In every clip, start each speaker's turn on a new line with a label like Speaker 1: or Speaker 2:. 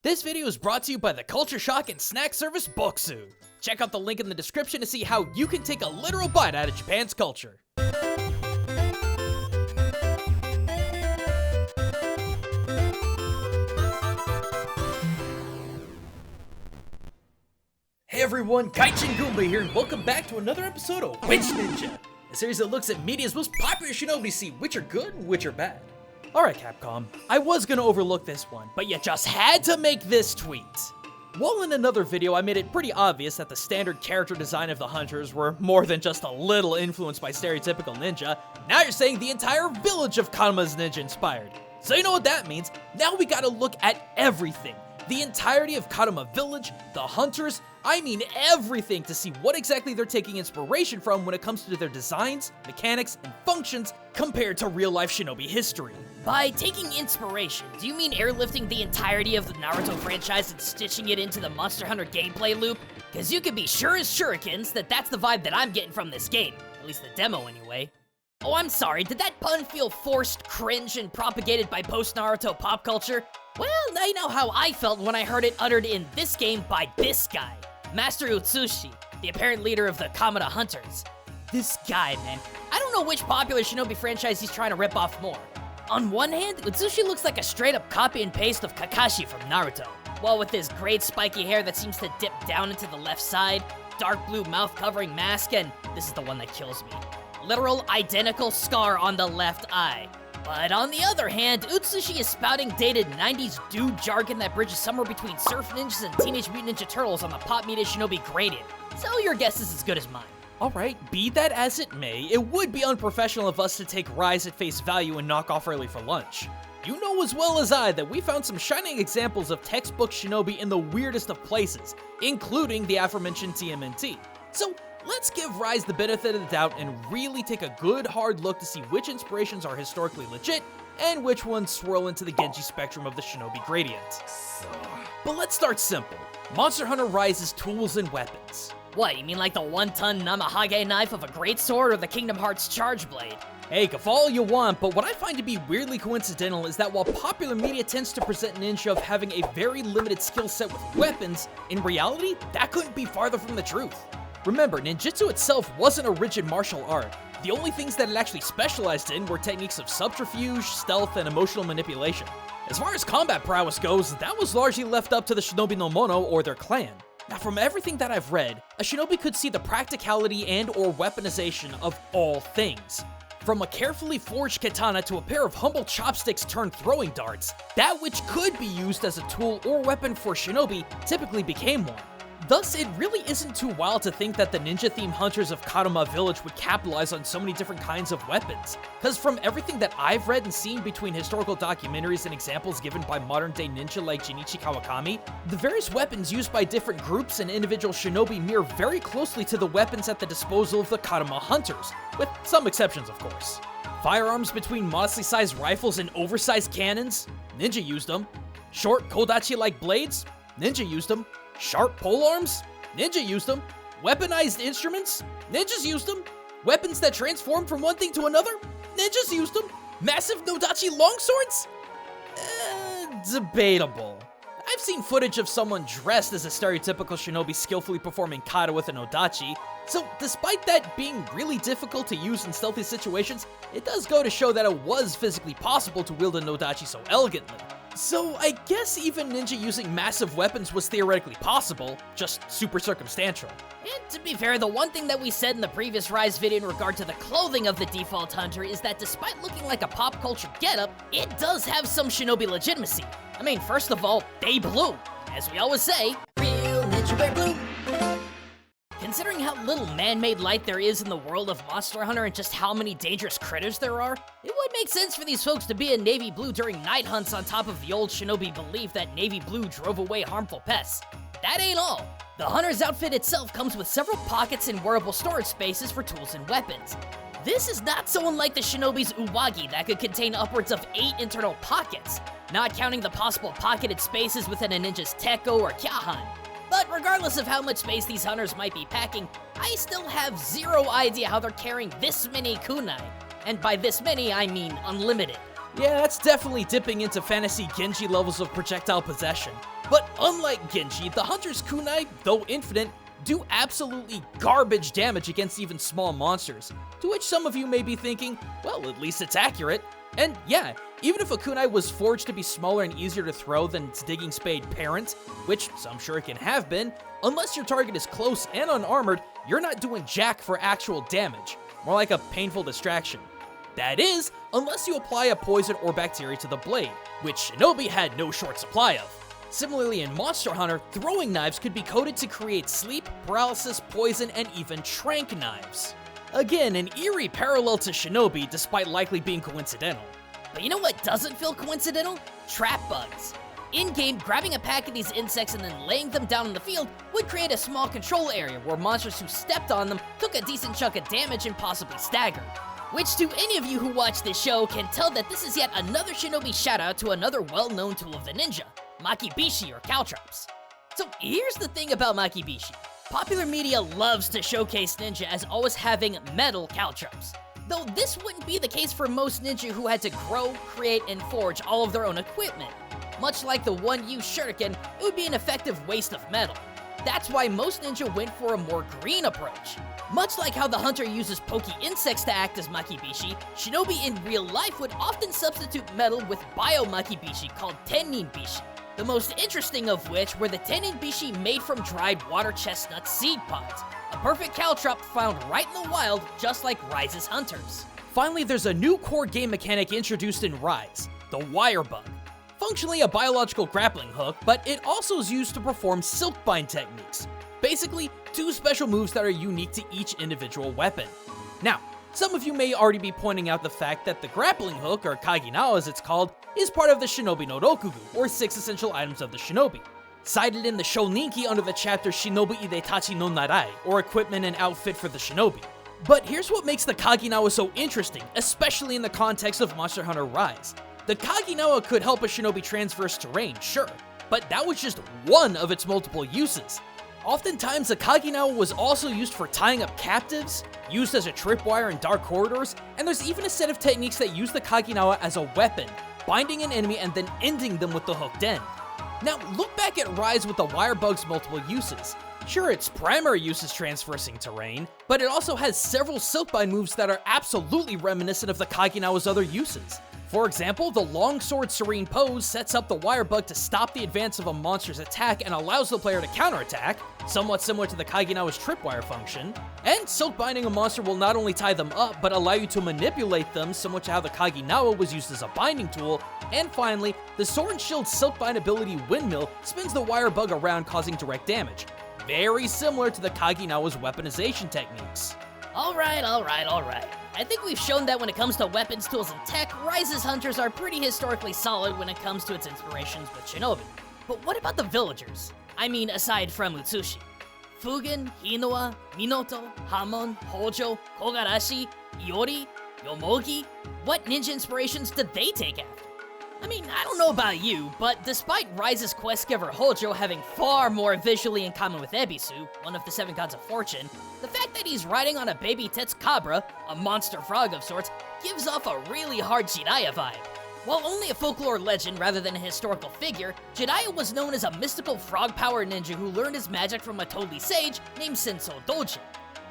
Speaker 1: This video is brought to you by the culture shock and snack service Bokksu. Check out the link in the description to see how you can take a literal bite out of Japan's culture. Hey everyone, Gaijin Goombah here, and welcome back to another episode of Which Ninja? A series that looks at media's most popular shinobi to see which are good and which are bad. Alright Capcom, I was gonna overlook this one, but you just had to make this tweet. While in another video I made it pretty obvious that the standard character design of the hunters were more than just a little influenced by stereotypical ninja, now you're saying the entire village of Karuma is ninja inspired. So you know what that means? Now we gotta look at everything. The entirety of Karuma Village, the hunters, I mean everything, to see what exactly they're taking inspiration from when it comes to their designs, mechanics, and functions compared to real-life shinobi history.
Speaker 2: By taking inspiration, do you mean airlifting the entirety of the Naruto franchise and stitching it into the Monster Hunter gameplay loop? Cause you can be sure as shurikens that that's the vibe that I'm getting from this game. At least the demo anyway. Oh, I'm sorry, did that pun feel forced, cringe, and propagated by post-Naruto pop culture? Well, now you know how I felt when I heard it uttered in this game by this guy, Master Utsushi, the apparent leader of the Kamada Hunters. This guy, man, I don't know which popular shinobi franchise he's trying to rip off more. On one hand, Utsushi looks like a straight-up copy and paste of Kakashi from Naruto, while with his great spiky hair that seems to dip down into the left side, dark blue mouth-covering mask, and this is the one that kills me, literal identical scar on the left eye. But on the other hand, Utsushi is spouting dated 90s dude jargon that bridges somewhere between Surf Ninjas and Teenage Mutant Ninja Turtles on the pop media shinobi gradient. So your guess is as good as mine.
Speaker 1: Alright, be that as it may, it would be unprofessional of us to take Rise at face value and knock off early for lunch. You know as well as I that we found some shining examples of textbook shinobi in the weirdest of places, including the aforementioned TMNT. So let's give Rise the benefit of the doubt and really take a good hard look to see which inspirations are historically legit and which ones swirl into the Genji spectrum of the shinobi gradient. But let's start simple. Monster Hunter Rise's tools and weapons.
Speaker 2: What, you mean like the 1-ton Namahage knife of a greatsword or the Kingdom Hearts Charge Blade?
Speaker 1: Hey, guffaw all you want, but what I find to be weirdly coincidental is that while popular media tends to present ninja of having a very limited skill set with weapons, in reality, that couldn't be farther from the truth. Remember, ninjutsu itself wasn't a rigid martial art. The only things that it actually specialized in were techniques of subterfuge, stealth, and emotional manipulation. As far as combat prowess goes, that was largely left up to the shinobi no mono or their clan. Now, from everything that I've read, a shinobi could see the practicality and or weaponization of all things. From a carefully forged katana to a pair of humble chopsticks turned throwing darts, that which could be used as a tool or weapon for shinobi typically became one. Thus, it really isn't too wild to think that the ninja-themed hunters of Karuma Village would capitalize on so many different kinds of weapons. Cause from everything that I've read and seen between historical documentaries and examples given by modern-day ninja like Jinichi Kawakami, the various weapons used by different groups and individual shinobi mirror very closely to the weapons at the disposal of the Karuma hunters, with some exceptions of course. Firearms between modestly sized rifles and oversized cannons? Ninja used them. Short kodachi-like blades? Ninja used them. Sharp polearms? Ninja used them. Weaponized instruments? Ninjas used them. Weapons that transform from one thing to another? Ninjas used them. Massive nodachi longswords? Debatable. I've seen footage of someone dressed as a stereotypical shinobi skillfully performing kata with an odachi, so despite that being really difficult to use in stealthy situations, it does go to show that it was physically possible to wield a nodachi so elegantly. So I guess even ninja using massive weapons was theoretically possible, just super circumstantial.
Speaker 2: And to be fair, the one thing that we said in the previous Rise video in regard to the clothing of the default hunter is that despite looking like a pop culture getup, it does have some shinobi legitimacy. I mean, first of all, they blue. As we always say, real ninja wear blue. Considering how little man-made light there is in the world of Monster Hunter and just how many dangerous critters there are, it would make sense for these folks to be in navy blue during night hunts on top of the old shinobi belief that navy blue drove away harmful pests. That ain't all. The hunter's outfit itself comes with several pockets and wearable storage spaces for tools and weapons. This is not so unlike the shinobi's uwagi that could contain upwards of 8 internal pockets, not counting the possible pocketed spaces within a ninja's teko or kyahan. But regardless of how much space these hunters might be packing, I still have zero idea how they're carrying this many kunai. And by this many, I mean unlimited.
Speaker 1: Yeah, that's definitely dipping into fantasy Genji levels of projectile possession. But unlike Genji, the Hunter's kunai, though infinite, do absolutely garbage damage against even small monsters, to which some of you may be thinking, well, at least it's accurate. And yeah, even if a kunai was forged to be smaller and easier to throw than its digging spade parent, which some shuriken have been, unless your target is close and unarmored, you're not doing jack for actual damage, more like a painful distraction. That is, unless you apply a poison or bacteria to the blade, which Shinobi had no short supply of. Similarly, in Monster Hunter, throwing knives could be coded to create sleep, paralysis, poison, and even trank knives. Again, an eerie parallel to Shinobi, despite likely being coincidental.
Speaker 2: But you know what doesn't feel coincidental? Trap bugs. In-game, grabbing a pack of these insects and then laying them down in the field would create a small control area where monsters who stepped on them took a decent chunk of damage and possibly staggered. Which, to any of you who watch this show, can tell that this is yet another Shinobi shoutout to another well-known tool of the ninja, Makibishi or caltrops. So here's the thing about Makibishi. Popular media loves to showcase ninja as always having metal caltrops. Though this wouldn't be the case for most ninja who had to grow, create, and forge all of their own equipment. Much like the one-use shuriken, it would be an effective waste of metal. That's why most ninja went for a more green approach. Much like how the hunter uses pokey insects to act as Makibishi, Shinobi in real life would often substitute metal with bio-Makibishi called Tenninbishi. The most interesting of which were the Tenninbishi made from dried water chestnut seed pods, a perfect caltrop found right in the wild, just like Rise's hunters.
Speaker 1: Finally, there's a new core game mechanic introduced in Rise, the wire bug. Functionally a biological grappling hook, but it also is used to perform silkbind techniques. Basically, two special moves that are unique to each individual weapon. Now, some of you may already be pointing out the fact that the grappling hook, or Kaginawa as it's called, is part of the Shinobi no Rokugu, or 6 essential items of the Shinobi, cited in the Shoninki under the chapter Shinobi Idetachi no Narai, or equipment and outfit for the Shinobi. But here's what makes the Kaginawa so interesting, especially in the context of Monster Hunter Rise. The Kaginawa could help a Shinobi traverse terrain, sure, but that was just one of its multiple uses. Oftentimes, the Kaginawa was also used for tying up captives, used as a tripwire in dark corridors, and there's even a set of techniques that use the Kaginawa as a weapon, binding an enemy and then ending them with the hooked end. Now, look back at Rise with the wire bug's multiple uses. Sure, its primary use is traversing terrain, but it also has several silkbind moves that are absolutely reminiscent of the Kaginawa's other uses. For example, the longsword serene pose sets up the wire bug to stop the advance of a monster's attack and allows the player to counterattack, somewhat similar to the Kaginawa's tripwire function. And silkbinding a monster will not only tie them up, but allow you to manipulate them, similar to how the Kaginawa was used as a binding tool. And finally, the sword and shield silkbind ability Windmill spins the wire bug around, causing direct damage. Very similar to the Kaginawa's weaponization techniques.
Speaker 2: Alright. I think we've shown that when it comes to weapons, tools, and tech, Rise's hunters are pretty historically solid when it comes to its inspirations with Shinobi. But what about the villagers? I mean, aside from Utsushi. Fugen, Hinoa, Minoto, Hamon, Hojo, Kogarashi, Iori, Yomogi? What ninja inspirations did they take after? I mean, I don't know about you, but despite Rise's quest giver Hojo having far more visually in common with Ebisu, one of the 7 gods of fortune, the fact that he's riding on a baby Tetsukabra, a monster frog of sorts, gives off a really hard Jiraiya vibe. While only a folklore legend rather than a historical figure, Jiraiya was known as a mystical frog power ninja who learned his magic from a Totally sage named Senso Dojin.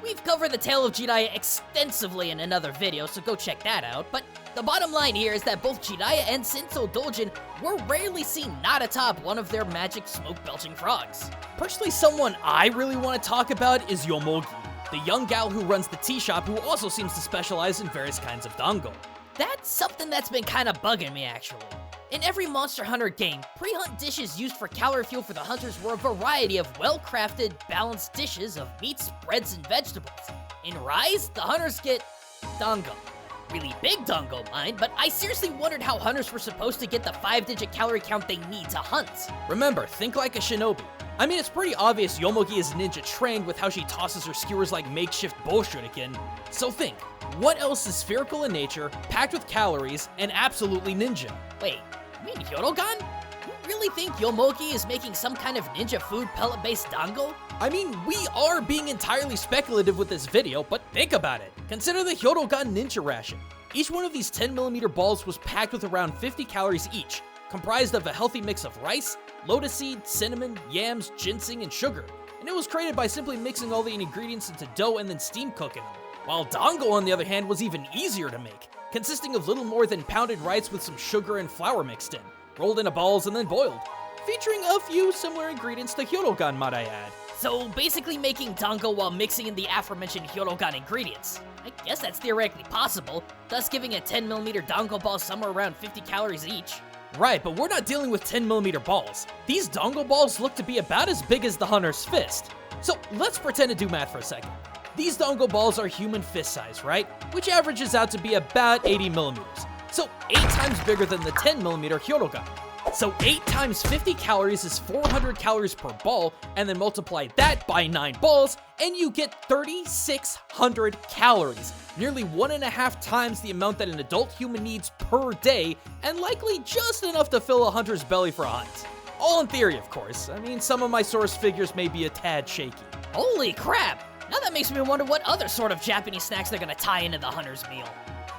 Speaker 2: We've covered the tale of Jiraiya extensively in another video, so go check that out, but the bottom line here is that both Jiraiya and Senso Dojin were rarely seen not atop one of their magic smoke-belching frogs.
Speaker 1: Personally, someone I really want to talk about is Yomogi, the young gal who runs the tea shop who also seems to specialize in various kinds of dango.
Speaker 2: That's something that's been kinda bugging me, actually. In every Monster Hunter game, pre-hunt dishes used for calorie fuel for the hunters were a variety of well-crafted, balanced dishes of meats, breads, and vegetables. In Rise, the hunters get dango. Really big dango, mind, but I seriously wondered how hunters were supposed to get the 5-digit calorie count they need to hunt.
Speaker 1: Remember, think like a shinobi. I mean, it's pretty obvious Yomogi is ninja trained with how she tosses her skewers like makeshift bow shuriken. So think, what else is spherical in nature, packed with calories, and absolutely ninja?
Speaker 2: Wait, you mean Hyodogan? You really think Yomogi is making some kind of ninja food pellet-based dango?
Speaker 1: I mean, we are being entirely speculative with this video, but think about it. Consider the Hyodogan ninja ration. Each one of these 10mm balls was packed with around 50 calories each, comprised of a healthy mix of rice, lotus seed, cinnamon, yams, ginseng, and sugar, and it was created by simply mixing all the ingredients into dough and then steam cooking them. While dango, on the other hand, was even easier to make, consisting of little more than pounded rice with some sugar and flour mixed in, rolled into balls and then boiled, featuring a few similar ingredients to hyodogan, might I add.
Speaker 2: So basically making dango while mixing in the aforementioned hyodogan ingredients. I guess that's theoretically possible, thus giving a 10mm dango ball somewhere around 50 calories each.
Speaker 1: Right, but we're not dealing with 10mm balls. These dango balls look to be about as big as the hunter's fist. So let's pretend to do math for a second. These dango balls are human fist size, right? Which averages out to be about 80mm. So 8 times bigger than the 10mm hyodogan. So 8 times 50 calories is 400 calories per ball, and then multiply that by 9 balls, and you get 3,600 calories. Nearly 1.5 times the amount that an adult human needs per day, and likely just enough to fill a hunter's belly for a hunt. All in theory, of course. I mean, some of my source figures may be a tad shaky.
Speaker 2: Holy crap! Now that makes me wonder what other sort of Japanese snacks they're gonna tie into the hunter's meal.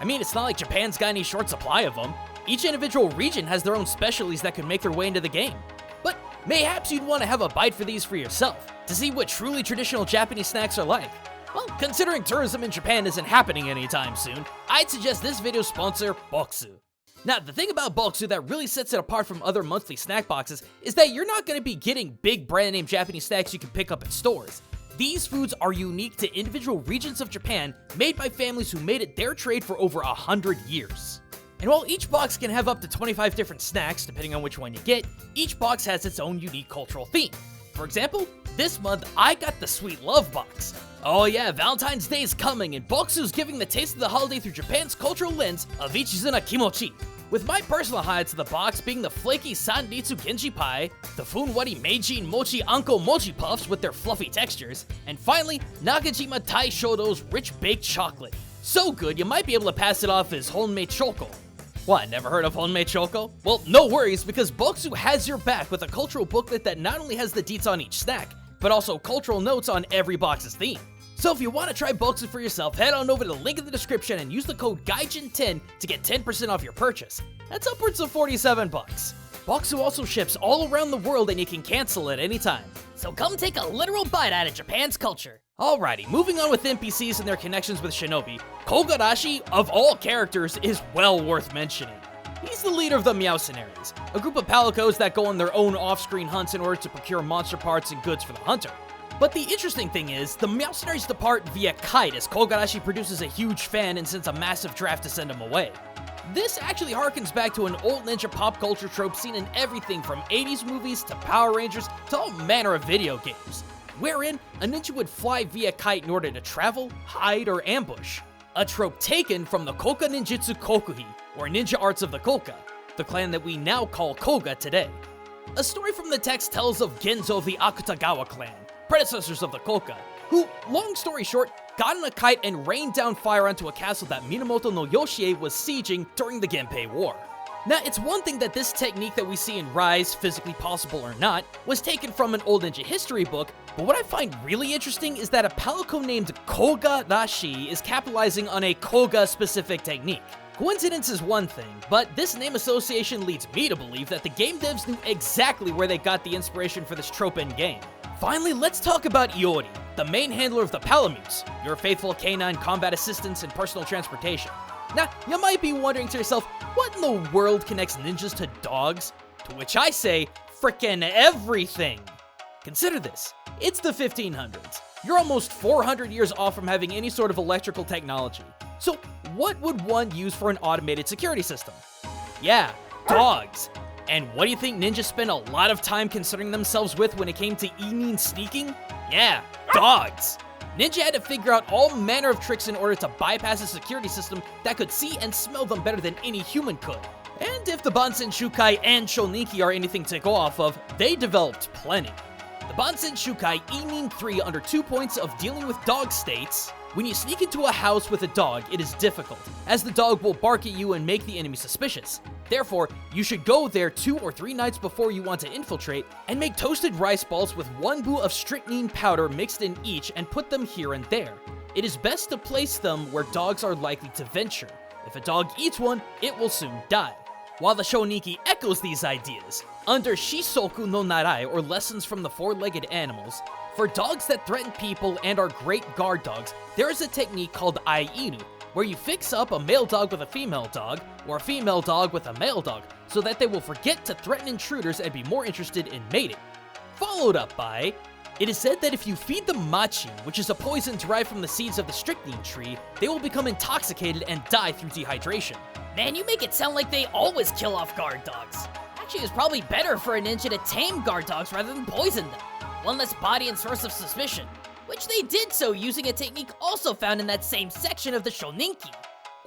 Speaker 1: I mean, it's not like Japan's got any short supply of them. Each individual region has their own specialties that could make their way into the game. But mayhaps you'd want to have a bite for these for yourself, to see what truly traditional Japanese snacks are like. Well, considering tourism in Japan isn't happening anytime soon, I'd suggest this video's sponsor, Boxu. Now, the thing about Boxu that really sets it apart from other monthly snack boxes is that you're not going to be getting big brand name Japanese snacks you can pick up at stores. These foods are unique to individual regions of Japan, made by families who made it their trade for over 100 years. And while each box can have up to 25 different snacks, depending on which one you get, each box has its own unique cultural theme. For example, this month I got the Sweet Love box. Oh yeah, Valentine's Day is coming, and Boxu's giving the taste of the holiday through Japan's cultural lens of Ichizuna Kimochi. With my personal highlights of the box being the flaky Sanritsu Genji pie, the Funwari Meiji and Mochi Anko Mochi puffs with their fluffy textures, and finally, Nakajima Tai Shodo's rich baked chocolate. So good, you might be able to pass it off as Honmei Choco. What, never heard of Honmei Choco? Well, no worries, because Boxu has your back with a cultural booklet that not only has the deets on each snack, but also cultural notes on every box's theme. So if you want to try Boxu for yourself, head on over to the link in the description and use the code Gaijin10 to get 10% off your purchase. That's upwards of 47 bucks. Boxu also ships all around the world and you can cancel at any time.
Speaker 2: So come take a literal bite out of Japan's culture.
Speaker 1: Alrighty, moving on with NPCs and their connections with Shinobi, Kogarashi, of all characters, is well worth mentioning. He's the leader of the Meowcenaries, a group of palicos that go on their own off-screen hunts in order to procure monster parts and goods for the hunter. But the interesting thing is, the Meowcenaries depart via kite as Kogarashi produces a huge fan and sends a massive draft to send him away. This actually harkens back to an old ninja pop culture trope seen in everything from 80s movies to Power Rangers to all manner of video games, wherein a ninja would fly via kite in order to travel, hide, or ambush. A trope taken from the Koka Ninjutsu Kokuhi, or ninja arts of the Koka, the clan that we now call Koga today. A story from the text tells of Genzo of the Akutagawa clan, predecessors of the Koka, who, long story short, got on a kite and rained down fire onto a castle that Minamoto no Yoshie was sieging during the Genpei War. Now, it's one thing that this technique that we see in Rise, physically possible or not, was taken from an old ninja history book, but what I find really interesting is that a palico named Kogarashi is capitalizing on a Koga-specific technique. Coincidence is one thing, but this name association leads me to believe that the game devs knew exactly where they got the inspiration for this trope in game. Finally, let's talk about Iori, the main handler of the Palamutes, your faithful canine combat assistants and personal transportation. Now, you might be wondering to yourself, what in the world connects ninjas to dogs? To which I say, frickin' everything! Consider this, it's the 1500s. You're almost 400 years off from having any sort of electrical technology. So, what would one use for an automated security system? Yeah, dogs. And what do you think ninjas spent a lot of time concerning themselves with when it came to evening sneaking? Yeah, dogs. Ninja had to figure out all manner of tricks in order to bypass a security system that could see and smell them better than any human could. And if the Bansenshukai and Shoninki are anything to go off of, they developed plenty. The Bansenshukai Enin 3 under 2 points of dealing with dog states, when you sneak into a house with a dog, it is difficult, as the dog will bark at you and make the enemy suspicious. Therefore, you should go there 2 or 3 nights before you want to infiltrate, and make toasted rice balls with 1 bu of strychnine powder mixed in each and put them here and there. It is best to place them where dogs are likely to venture. If a dog eats one, it will soon die. While the Shoninki echoes these ideas, under Shisoku no Narai, or Lessons from the Four-Legged Animals, for dogs that threaten people and are great guard dogs, there is a technique called Ai-Inu, where you fix up a male dog with a female dog, or a female dog with a male dog, so that they will forget to threaten intruders and be more interested in mating. Followed up by, it is said that if you feed them machi, which is a poison derived from the seeds of the strychnine tree, they will become intoxicated and die through dehydration.
Speaker 2: Man, you make it sound like they always kill off guard dogs. Actually, it's probably better for a ninja to tame guard dogs rather than poison them. One less body and source of suspicion, which they did so using a technique also found in that same section of the Shoninki.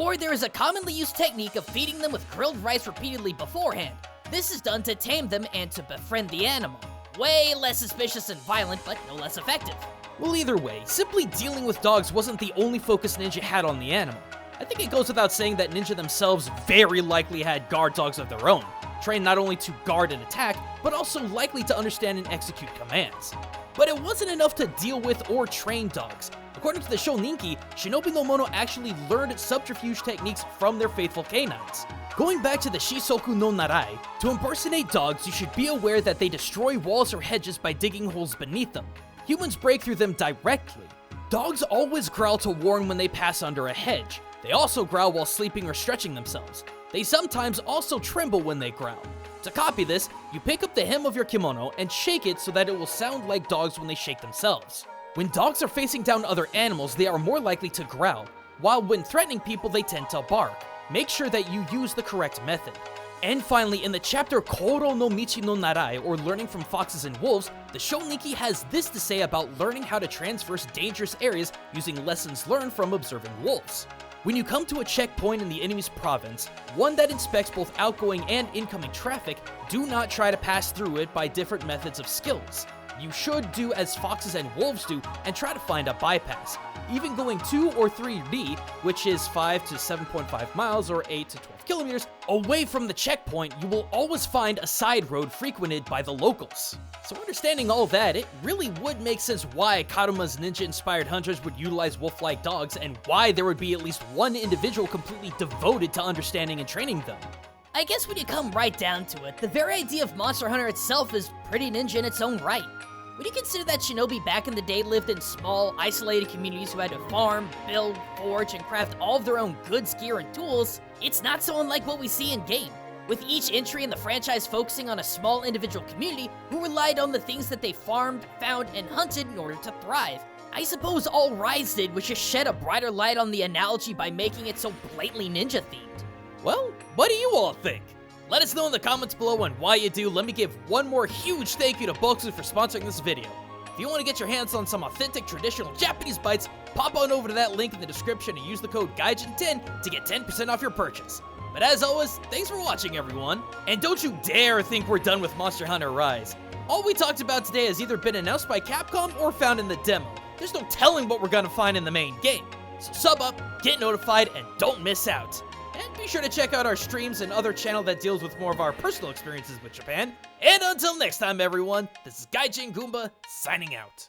Speaker 2: Or there is a commonly used technique of feeding them with grilled rice repeatedly beforehand. This is done to tame them and to befriend the animal. Way less suspicious and violent, but no less effective.
Speaker 1: Well, either way, simply dealing with dogs wasn't the only focus Ninja had on the animal. I think it goes without saying that Ninja themselves very likely had guard dogs of their own, trained not only to guard and attack, but also likely to understand and execute commands. But it wasn't enough to deal with or train dogs. According to the Shoninki, Shinobi no Mono actually learned subterfuge techniques from their faithful canines. Going back to the Shisoku no Narai, to impersonate dogs, you should be aware that they destroy walls or hedges by digging holes beneath them. Humans break through them directly. Dogs always growl to warn when they pass under a hedge. They also growl while sleeping or stretching themselves. They sometimes also tremble when they growl. To copy this, you pick up the hem of your kimono and shake it so that it will sound like dogs when they shake themselves. When dogs are facing down other animals, they are more likely to growl, while when threatening people, they tend to bark. Make sure that you use the correct method. And finally, in the chapter Koro no Michi no Narai, or Learning from Foxes and Wolves, the Shoninki has this to say about learning how to traverse dangerous areas using lessons learned from observing wolves. When you come to a checkpoint in the enemy's province, one that inspects both outgoing and incoming traffic, do not try to pass through it by different methods of skills. You should do as foxes and wolves do and try to find a bypass. Even going 2 or 3D, which is 5 to 7.5 miles or 8 to 12 kilometers, away from the checkpoint, you will always find a side road frequented by the locals. So understanding all that, it really would make sense why Karuma's ninja-inspired hunters would utilize wolf-like dogs, and why there would be at least one individual completely devoted to understanding and training them.
Speaker 2: I guess when you come right down to it, the very idea of Monster Hunter itself is pretty ninja in its own right. When you consider that shinobi back in the day lived in small, isolated communities who had to farm, build, forge, and craft all of their own goods, gear, and tools, it's not so unlike what we see in-game, with each entry in the franchise focusing on a small individual community who relied on the things that they farmed, found, and hunted in order to thrive. I suppose all Rise did was just shed a brighter light on the analogy by making it so blatantly ninja-themed.
Speaker 1: Well, what do you all think? Let us know in the comments below and why you do. Let me give one more huge thank you to Boxu for sponsoring this video. If you want to get your hands on some authentic traditional Japanese bites, pop on over to that link in the description and use the code Gaijin10 to get 10% off your purchase. But as always, thanks for watching everyone, and don't you dare think we're done with Monster Hunter Rise. All we talked about today has either been announced by Capcom or found in the demo. There's no telling what we're gonna find in the main game. So sub up, get notified, and don't miss out. And be sure to check out our streams and other channel that deals with more of our personal experiences with Japan. And until next time, everyone, this is Gaijin Goombah, signing out.